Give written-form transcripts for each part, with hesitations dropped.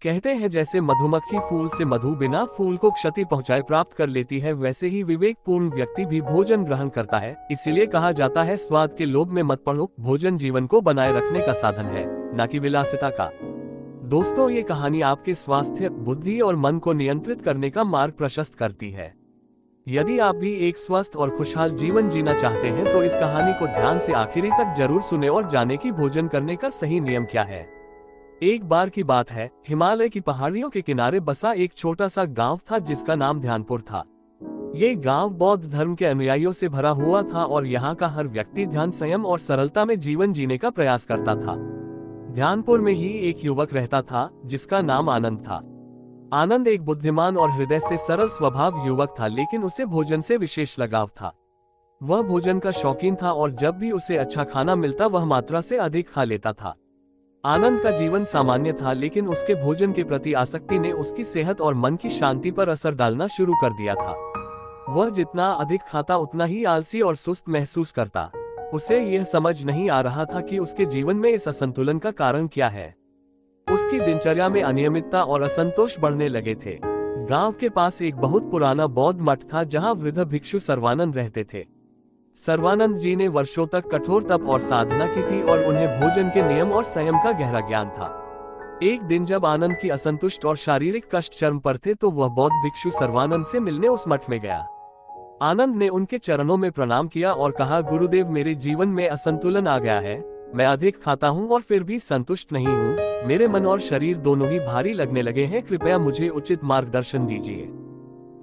कहते हैं जैसे मधुमक्खी फूल से मधु बिना फूल को क्षति पहुंचाए प्राप्त कर लेती है, वैसे ही विवेकपूर्ण व्यक्ति भी भोजन ग्रहण करता है। इसीलिए कहा जाता है स्वाद के लोभ में मत पड़ो, भोजन जीवन को बनाए रखने का साधन है, न कि विलासिता का। दोस्तों, ये कहानी आपके स्वास्थ्य, बुद्धि और मन को नियंत्रित करने का मार्ग प्रशस्त करती है। यदि आप भी एक स्वस्थ और खुशहाल जीवन जीना चाहते हैं तो इस कहानी को ध्यान से आखिरी तक जरूर सुने और जाने कि भोजन करने का सही नियम क्या है। एक बार की बात है, हिमालय की पहाड़ियों के किनारे बसा एक छोटा सा गांव था जिसका नाम ध्यानपुर था। ये गांव बौद्ध धर्म के अनुयायियों से भरा हुआ था और यहाँ का हर व्यक्ति ध्यान, संयम और सरलता में जीवन जीने का प्रयास करता था। ध्यानपुर में ही एक युवक रहता था जिसका नाम आनंद था। आनंद एक बुद्धिमान और हृदय से सरल स्वभाव युवक था, लेकिन उसे भोजन से विशेष लगाव था। वह भोजन का शौकीन था और जब भी उसे अच्छा खाना मिलता वह मात्रा से अधिक खा लेता था। आनंद का जीवन सामान्य था, लेकिन उसके भोजन के प्रति आसक्ति ने उसकी सेहत और मन की शांति पर असर डालना शुरू कर दिया था। वह जितना अधिक खाता उतना ही आलसी और सुस्त महसूस करता। उसे यह समझ नहीं आ रहा था कि उसके जीवन में इस असंतुलन का कारण क्या है। उसकी दिनचर्या में अनियमितता और असंतोष बढ़ने लगे थे। गांव के पास एक बहुत पुराना बौद्ध मठ था जहां वृद्ध भिक्षु सर्वानंद रहते थे। सर्वानंद जी ने वर्षों तक कठोर तप और साधना की थी और उन्हें भोजन के नियम और संयम का गहरा ज्ञान था। एक दिन जब आनंद की असंतुष्ट और शारीरिक कष्ट चरम पर थे तो वह बौद्ध भिक्षु सर्वानंद से मिलने उस मठ में गया। आनंद ने उनके चरणों में प्रणाम किया और कहा, गुरुदेव, मेरे जीवन में असंतुलन आ गया है। मैं अधिक खाता हूँ और फिर भी संतुष्ट नहीं हूँ। मेरे मन और शरीर दोनों ही भारी लगने लगे हैं। कृपया मुझे उचित मार्गदर्शन दीजिए।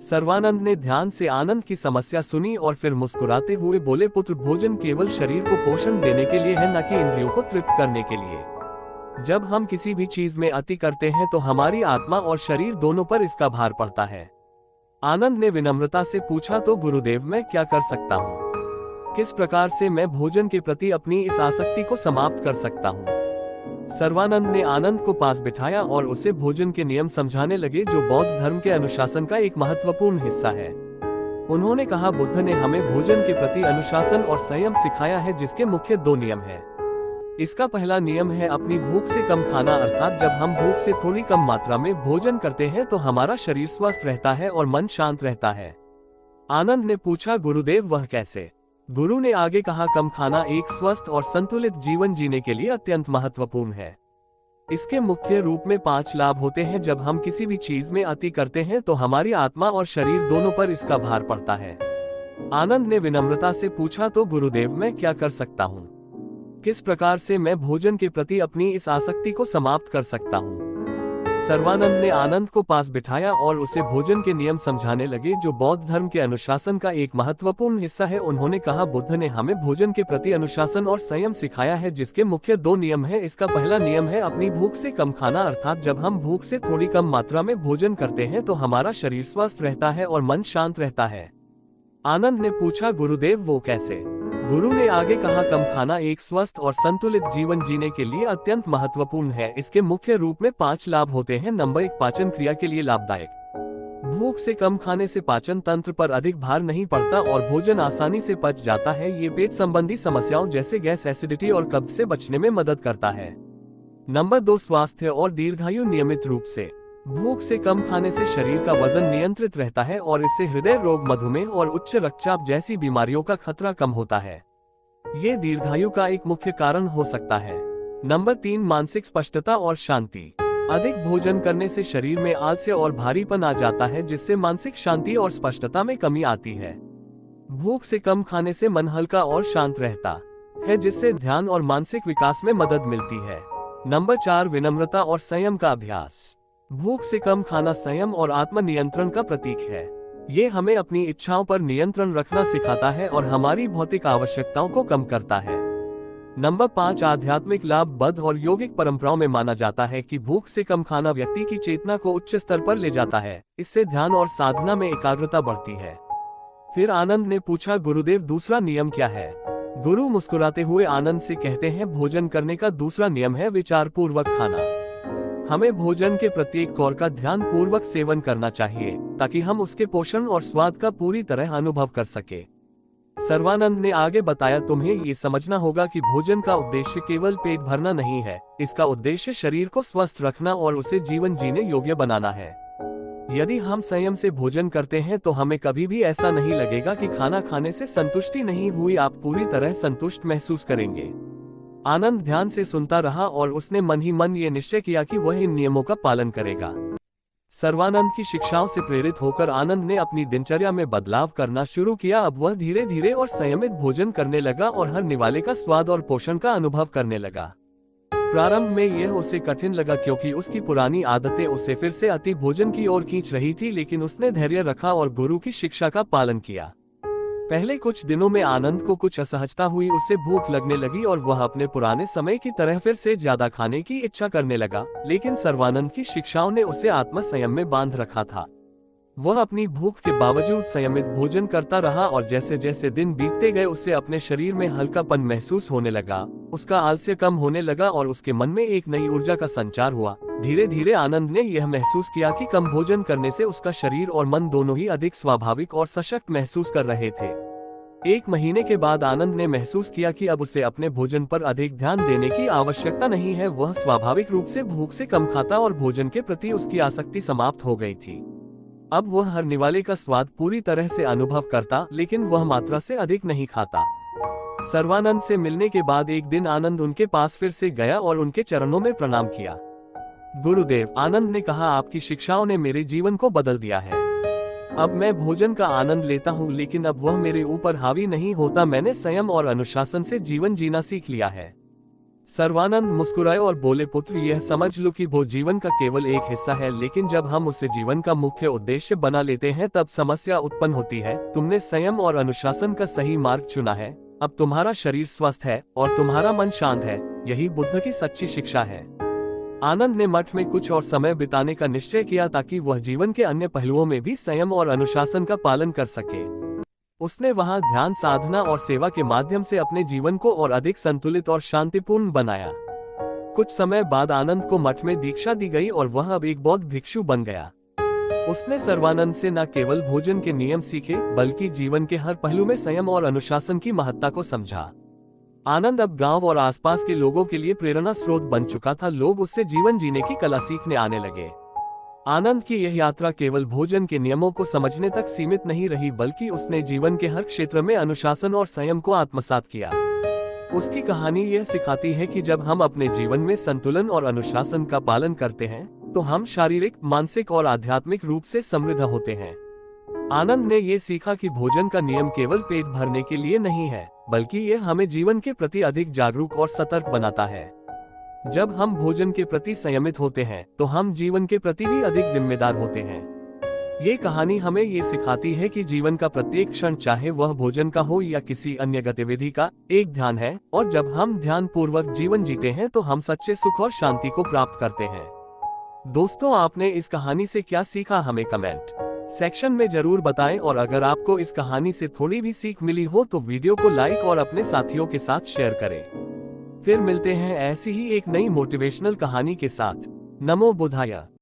सर्वानंद ने ध्यान से आनंद की समस्या सुनी और फिर मुस्कुराते हुए बोले, पुत्र, भोजन केवल शरीर को पोषण देने के लिए है, न कि इंद्रियों को तृप्त करने के लिए। जब हम किसी भी चीज में अति करते हैं तो हमारी आत्मा और शरीर दोनों पर इसका भार पड़ता है। आनंद ने विनम्रता से पूछा, तो गुरुदेव, मैं क्या कर सकता हूँ? किस प्रकार से मैं भोजन के प्रति अपनी इस आसक्ति को समाप्त कर सकता हूँ? सर्वानंद ने आनंद को पास बिठाया और उसे भोजन के नियम समझाने लगे, जो बौद्ध धर्म के अनुशासन का एक महत्वपूर्ण हिस्सा है। उन्होंने कहा, बुद्ध ने हमें भोजन के प्रति अनुशासन और संयम सिखाया है, जिसके मुख्य 2 नियम हैं। इसका पहला नियम है अपनी भूख से कम खाना, अर्थात जब हम भूख से थोड़ी कम मात्रा में भोजन करते हैं तो हमारा शरीर स्वस्थ रहता है और मन शांत रहता है। आनंद ने पूछा, गुरुदेव, वह कैसे? गुरु ने आगे कहा, कम खाना एक स्वस्थ और संतुलित जीवन जीने के लिए अत्यंत महत्वपूर्ण है। इसके मुख्य रूप में 5 लाभ होते हैं। जब हम किसी भी चीज में अति करते हैं तो हमारी आत्मा और शरीर दोनों पर इसका भार पड़ता है। आनंद ने विनम्रता से पूछा, तो गुरुदेव, मैं क्या कर सकता हूँ? किस प्रकार से मैं भोजन के प्रति अपनी इस आसक्ति को समाप्त कर सकता हूँ? सर्वानंद ने आनंद को पास बिठाया और उसे भोजन के नियम समझाने लगे, जो बौद्ध धर्म के अनुशासन का एक महत्वपूर्ण हिस्सा है। उन्होंने कहा, बुद्ध ने हमें भोजन के प्रति अनुशासन और संयम सिखाया है, जिसके मुख्य 2 नियम हैं। इसका पहला नियम है अपनी भूख से कम खाना, अर्थात जब हम भूख से थोड़ी कम मात्रा में भोजन करते हैं तो हमारा शरीर स्वस्थ रहता है और मन शांत रहता है। आनंद ने पूछा, गुरुदेव, वो कैसे? गुरु ने आगे कहा, कम खाना एक स्वस्थ और संतुलित जीवन जीने के लिए अत्यंत महत्वपूर्ण है। इसके मुख्य रूप में 5 लाभ होते हैं। नंबर 1, पाचन क्रिया के लिए लाभदायक। भूख से कम खाने से पाचन तंत्र पर अधिक भार नहीं पड़ता और भोजन आसानी से पच जाता है। ये पेट संबंधी समस्याओं जैसे गैस, एसिडिटी और कब्ज से बचने में मदद करता है। नंबर 2, स्वास्थ्य और दीर्घायु। नियमित रूप से भूख से कम खाने से शरीर का वजन नियंत्रित रहता है और इससे हृदय रोग, मधुमेह और उच्च रक्तचाप जैसी बीमारियों का खतरा कम होता है। ये दीर्घायु का एक मुख्य कारण हो सकता है। नंबर 3, मानसिक स्पष्टता और शांति। अधिक भोजन करने से शरीर में आलस्य और भारीपन आ जाता है, जिससे मानसिक शांति और स्पष्टता में कमी आती है। भूख से कम खाने से मन हल्का और शांत रहता है, जिससे ध्यान और मानसिक विकास में मदद मिलती है। नंबर 4, विनम्रता और संयम का अभ्यास। भूख से कम खाना संयम और आत्मनियंत्रण का प्रतीक है। ये हमें अपनी इच्छाओं पर नियंत्रण रखना सिखाता है और हमारी भौतिक आवश्यकताओं को कम करता है। नंबर 5, आध्यात्मिक लाभ। बौद्ध और यौगिक परंपराओं में माना जाता है कि भूख से कम खाना व्यक्ति की चेतना को उच्च स्तर पर ले जाता है। इससे ध्यान और साधना में एकाग्रता बढ़ती है। फिर आनंद ने पूछा, गुरुदेव, दूसरा नियम क्या है? गुरु मुस्कुराते हुए आनंद से कहते हैं, भोजन करने का दूसरा नियम है विचार पूर्वक खाना। हमें भोजन के प्रत्येक कौर का ध्यान पूर्वक सेवन करना चाहिए ताकि हम उसके पोषण और स्वाद का पूरी तरह अनुभव कर सके। सर्वानंद ने आगे बताया, तुम्हें ये समझना होगा कि भोजन का उद्देश्य केवल पेट भरना नहीं है, इसका उद्देश्य शरीर को स्वस्थ रखना और उसे जीवन जीने योग्य बनाना है। यदि हम संयम से भोजन करते हैं तो हमें कभी भी ऐसा नहीं लगेगा कि खाना खाने से संतुष्टि नहीं हुई, आप पूरी तरह संतुष्ट महसूस करेंगे। आनंद ध्यान से सुनता रहा और उसने मन ही मन ये निश्चय किया कि वह इन नियमों का पालन करेगा। सर्वानंद की शिक्षाओं से प्रेरित होकर आनंद ने अपनी दिनचर्या में बदलाव करना शुरू किया। अब वह धीरे धीरे और संयमित भोजन करने लगा और हर निवाले का स्वाद और पोषण का अनुभव करने लगा। प्रारंभ में यह उसे कठिन लगा क्योंकि उसकी पुरानी आदतें उसे फिर से अति भोजन की ओर खींच रही थी, लेकिन उसने धैर्य रखा और गुरु की शिक्षा का पालन किया। पहले कुछ दिनों में आनंद को कुछ असहजता हुई, उसे भूख लगने लगी और वह अपने पुराने समय की तरह फिर से ज्यादा खाने की इच्छा करने लगा, लेकिन सर्वानंद की शिक्षाओं ने उसे आत्म संयम में बांध रखा था। वह अपनी भूख के बावजूद संयमित भोजन करता रहा और जैसे जैसे दिन बीतते गए उसे अपने शरीर में हल्कापन महसूस होने लगा, उसका आलस्य कम होने लगा और उसके मन में एक नई ऊर्जा का संचार हुआ। धीरे धीरे आनंद ने यह महसूस किया कि कम भोजन करने से उसका शरीर और मन दोनों ही अधिक स्वाभाविक और सशक्त महसूस कर रहे थे। 1 महीने के बाद आनंद ने महसूस किया कि अब उसे अपने भोजन पर अधिक ध्यान देने की आवश्यकता नहीं है। वह स्वाभाविक रूप से भूख से कम खाता और भोजन के प्रति उसकी आसक्ति समाप्त हो गई थी। अब वह हर निवाले का स्वाद पूरी तरह से अनुभव करता, लेकिन वह मात्रा से अधिक नहीं खाता। सर्वानंद से मिलने के बाद एक दिन आनंद उनके पास फिर से गया और उनके चरणों में प्रणाम किया। गुरुदेव, आनंद ने कहा, आपकी शिक्षाओं ने मेरे जीवन को बदल दिया है। अब मैं भोजन का आनंद लेता हूँ, लेकिन अब वह मेरे ऊपर हावी नहीं होता। मैंने संयम और अनुशासन से जीवन जीना सीख लिया है। सर्वानंद मुस्कुराए और बोले, पुत्र, यह समझ लो कि भोजन जीवन का केवल एक हिस्सा है, लेकिन जब हम उसे जीवन का मुख्य उद्देश्य बना लेते हैं तब समस्या उत्पन्न होती है। तुमने संयम और अनुशासन का सही मार्ग चुना है। अब तुम्हारा शरीर स्वस्थ है और तुम्हारा मन शांत है। यही बुद्ध की सच्ची शिक्षा है। आनंद ने मठ में कुछ और समय बिताने का निश्चय किया ताकि वह जीवन के अन्य पहलुओं में भी संयम और अनुशासन का पालन कर सके। उसने वहां ध्यान, साधना और सेवा के माध्यम से अपने जीवन को और अधिक संतुलित और शांतिपूर्ण बनाया। कुछ समय बाद आनंद को मठ में दीक्षा दी गई और वह अब एक बौद्ध भिक्षु बन गया। उसने सर्वानंद से न केवल भोजन के नियम सीखे, बल्कि जीवन के हर पहलू में संयम और अनुशासन की महत्ता को समझा। आनंद अब गांव और आसपास के लोगों के लिए प्रेरणा स्रोत बन चुका था। लोग उससे जीवन जीने की कला सीखने आने लगे। आनंद की यह यात्रा केवल भोजन के नियमों को समझने तक सीमित नहीं रही, बल्कि उसने जीवन के हर क्षेत्र में अनुशासन और संयम को आत्मसात किया। उसकी कहानी यह सिखाती है कि जब हम अपने जीवन में संतुलन और अनुशासन का पालन करते हैं तो हम शारीरिक, मानसिक और आध्यात्मिक रूप से समृद्ध होते हैं। आनंद ने ये सीखा कि भोजन का नियम केवल पेट भरने के लिए नहीं है, बल्कि यह हमें जीवन के प्रति अधिक जागरूक और सतर्क बनाता है। जब हम भोजन के प्रति संयमित होते हैं तो हम जीवन के प्रति भी अधिक जिम्मेदार होते हैं। ये कहानी हमें ये सिखाती है कि जीवन का प्रत्येक क्षण, चाहे वह भोजन का हो या किसी अन्य गतिविधि का, एक ध्यान है, और जब हम ध्यान पूर्वक जीवन जीते हैं तो हम सच्चे सुख और शांति को प्राप्त करते हैं। दोस्तों, आपने इस कहानी से क्या सीखा, हमें कमेंट सेक्शन में जरूर बताएं। और अगर आपको इस कहानी से थोड़ी भी सीख मिली हो तो वीडियो को लाइक और अपने साथियों के साथ शेयर करें। फिर मिलते हैं ऐसी ही एक नई मोटिवेशनल कहानी के साथ। नमो बुद्धाय।